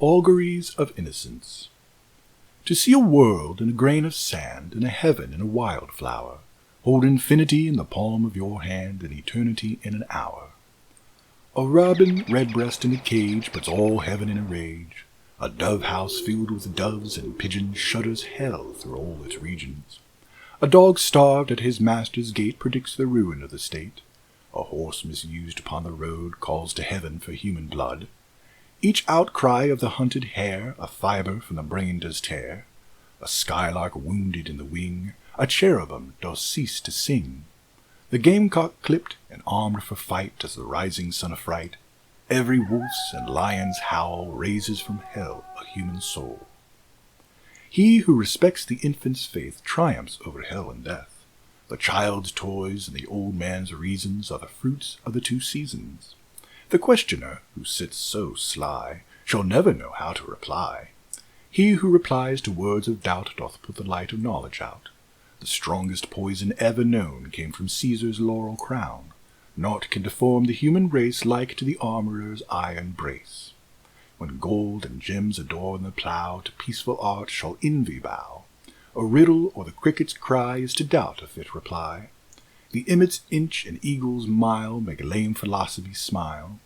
Auguries of Innocence. To see a world in a grain of sand, and a heaven in a wildflower, hold infinity in the palm of your hand, and eternity in an hour. A robin redbreast in a cage puts all heaven in a rage. A dove house filled with doves and pigeons shudders hell through all its regions. A dog starved at his master's gate predicts the ruin of the state. A horse misused upon the road calls to heaven for human blood. Each outcry of the hunted hare a fibre from the brain does tear. A skylark wounded in the wing, a cherubim does cease to sing. The gamecock clipped and armed for fight does the rising sun affright. Every wolf's and lion's howl raises from hell a human soul. He who respects the infant's faith triumphs over hell and death. The child's toys and the old man's reasons are the fruits of the two seasons. The questioner, who sits so sly, shall never know how to reply. He who replies to words of doubt doth put the light of knowledge out. The strongest poison ever known came from Caesar's laurel crown. Naught can deform the human race like to the armorer's iron brace. When gold and gems adorn the plough, to peaceful art shall envy bow. A riddle or the cricket's cry is to doubt a fit reply. The emmet's inch and eagle's mile make lame philosophy smile.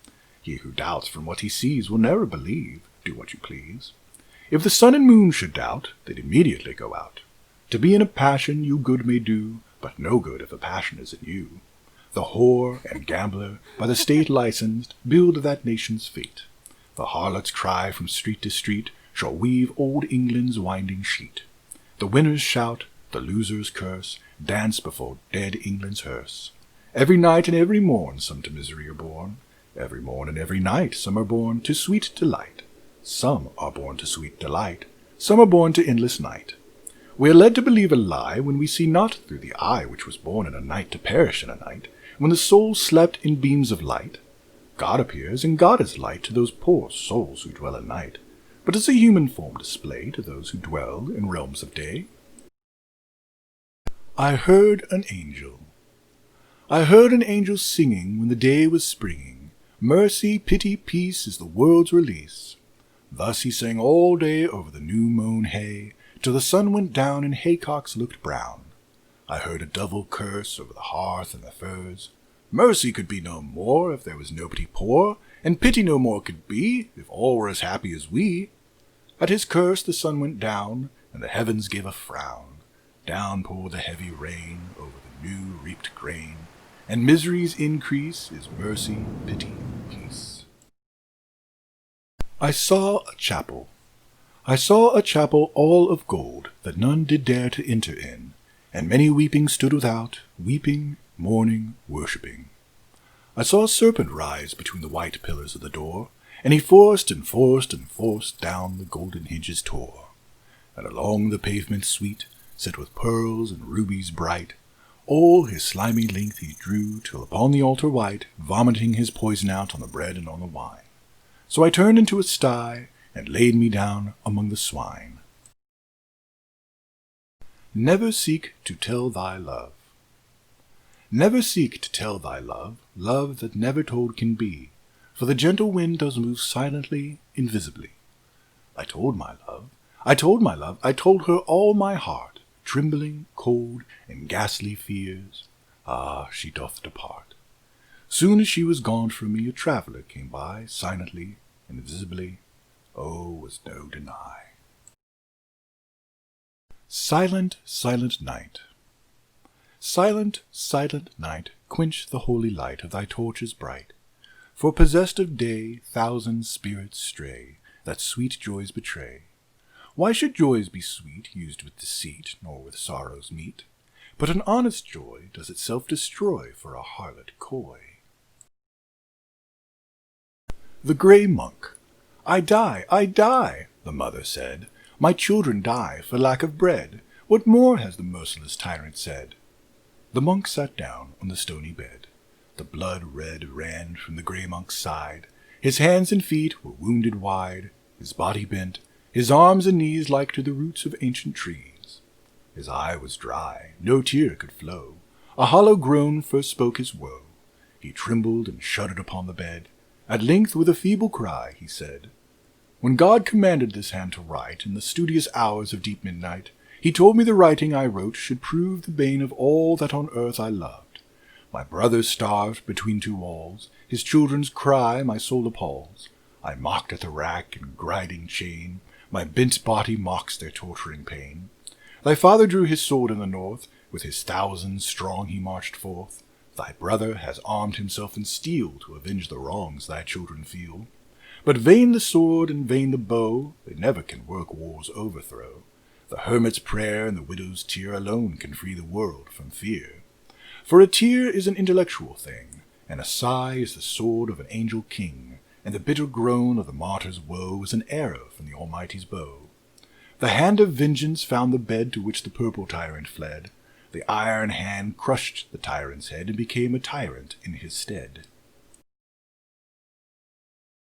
He who doubts from what he sees will never believe, do what you please. If the sun and moon should doubt, they'd immediately go out. To be in a passion you good may do, but no good if a passion is in you. The whore and gambler, by the state licensed, build that nation's fate. The harlot's cry from street to street shall weave old England's winding sheet. The winners shout, the losers curse, dance before dead England's hearse. Every night and every morn some to misery are born. Every morn and every night some are born to sweet delight. Some are born to sweet delight, some are born to endless night. We are led to believe a lie when we see not through the eye which was born in a night to perish in a night, when the soul slept in beams of light. God appears, and God is light to those poor souls who dwell at night, but is a human form display to those who dwell in realms of day. I heard an angel. I heard an angel singing when the day was springing. Mercy, pity, peace is the world's release. Thus he sang all day over the new-mown hay, till the sun went down and haycocks looked brown. I heard a devil curse over the hearth and the furs. Mercy could be no more if there was nobody poor, and pity no more could be if all were as happy as we. At his curse the sun went down, and the heavens gave a frown. Down poured the heavy rain over the new reaped grain, and misery's increase is mercy, pity, peace. I saw a chapel. I saw a chapel all of gold, that none did dare to enter in, and many weeping stood without, weeping, mourning, worshipping. I saw a serpent rise between the white pillars of the door, and he forced and forced and forced down the golden hinges tore. And along the pavement sweet, set with pearls and rubies bright, all his slimy length he drew, till upon the altar white, vomiting his poison out on the bread and on the wine. So I turned into a sty, and laid me down among the swine. Never seek to tell thy love. Never seek to tell thy love, love that never told can be, for the gentle wind does move silently, invisibly. I told my love, I told my love, I told her all my heart, trembling, cold, and ghastly fears. Ah, she doth depart. Soon as she was gone from me, a traveller came by, silently, invisibly. Oh, was no deny. Silent, silent night. Silent, silent night, quench the holy light of thy torches bright. For possessed of day, thousand spirits stray, that sweet joys betray. Why should joys be sweet, used with deceit, nor with sorrows meet? But an honest joy does itself destroy for a harlot coy. The grey monk. I die, the mother said. My children die for lack of bread. What more has the merciless tyrant said? The monk sat down on the stony bed. The blood red ran from the grey monk's side. His hands and feet were wounded wide, his body bent, his arms and knees like to the roots of ancient trees. His eye was dry, no tear could flow. A hollow groan first spoke his woe. He trembled and shuddered upon the bed. At length with a feeble cry he said, When God commanded this hand to write, in the studious hours of deep midnight, he told me the writing I wrote should prove the bane of all that on earth I loved. My brother starved between two walls, his children's cry my soul appalls. I mocked at the rack and grinding chain, my bent body mocks their torturing pain. Thy father drew his sword in the north, with his thousands strong he marched forth. Thy brother has armed himself in steel to avenge the wrongs thy children feel. But vain the sword and vain the bow, they never can work war's overthrow. The hermit's prayer and the widow's tear alone can free the world from fear. For a tear is an intellectual thing, and a sigh is the sword of an angel king, and the bitter groan of the martyr's woe is an arrow from the Almighty's bow. The hand of vengeance found the bed to which the purple tyrant fled. The iron hand crushed the tyrant's head and became a tyrant in his stead.